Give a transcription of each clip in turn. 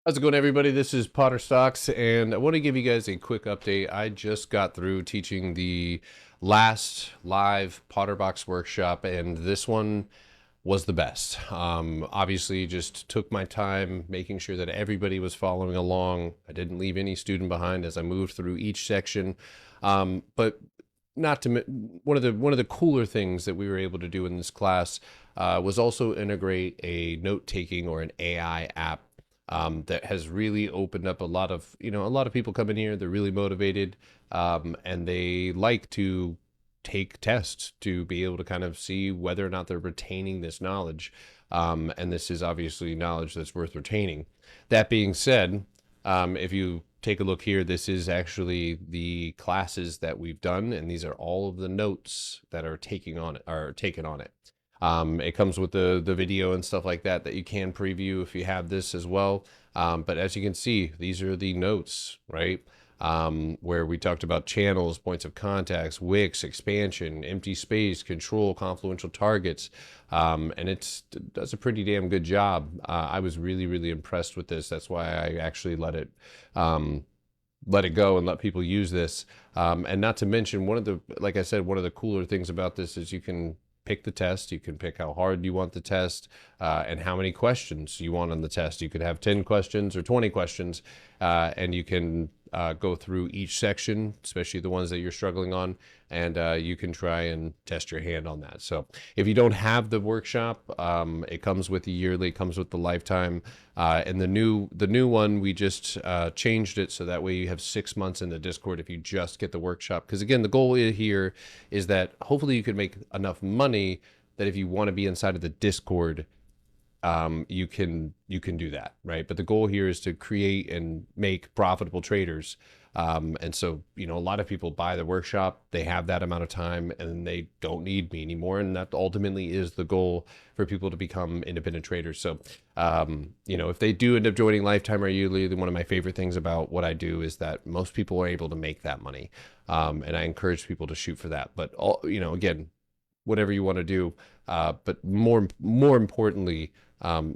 How's it going, everybody? This is Potter Stocks, and I want to give you guys a quick update. I just got through teaching the last live PotterBox workshop, and this one was the best. Obviously, just took my time making sure that everybody was following along. I didn't leave any student behind as I moved through each section. But not to one of the cooler things that we were able to do in this class was also integrate a note-taking or an AI app that has really opened up a lot of people come in here, they're really motivated, and they like to take tests to be able to kind of see whether or not they're retaining this knowledge. And this is obviously knowledge that's worth retaining. That being said, if you take a look here, this is actually the classes that we've done, and these are all of the notes that are taken on it. It comes with the video and stuff like that you can preview if you have this as well. But as you can see, these are the notes, right? Where we talked about channels, points of contacts, wicks, expansion, empty space, control, confluential targets. And it does a pretty damn good job. I was really, really impressed with this. That's why I actually let it go and let people use this. And not to mention, like I said, one of the cooler things about this is you can pick the test. You can pick how hard you want the test and how many questions you want on the test. You could have 10 questions or 20 questions, and you can go through each section, especially the ones that you're struggling on, and you can try and test your hand on that. So if you don't have the workshop, it comes with the yearly, it comes with the lifetime, and the new one, we just changed it so that way you have 6 months in the Discord if you just get the workshop. Because again, the goal here is that hopefully you can make enough money that if you want to be inside of the Discord, you can do that, right? But the goal here is to create and make profitable traders. And so, a lot of people buy the workshop, they have that amount of time, and they don't need me anymore. And that ultimately is the goal for people to become independent traders. So, if they do end up joining Lifetime or Yearly, one of my favorite things about what I do is that most people are able to make that money. And I encourage people to shoot for that. But again, whatever you want to do. But more importantly,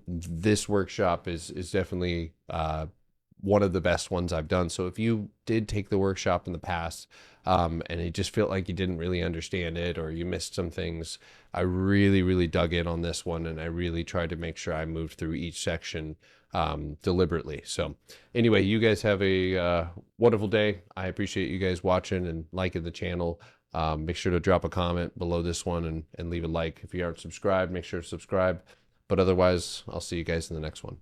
this workshop is definitely one of the best ones I've done. So if you did take the workshop in the past and it just felt like you didn't really understand it or you missed some things, I really, really dug in on this one, and I really tried to make sure I moved through each section deliberately. So anyway, you guys have a wonderful day. I appreciate you guys watching and liking the channel. Make sure to drop a comment below this one and leave a like. If you aren't subscribed, make sure to subscribe. But otherwise, I'll see you guys in the next one.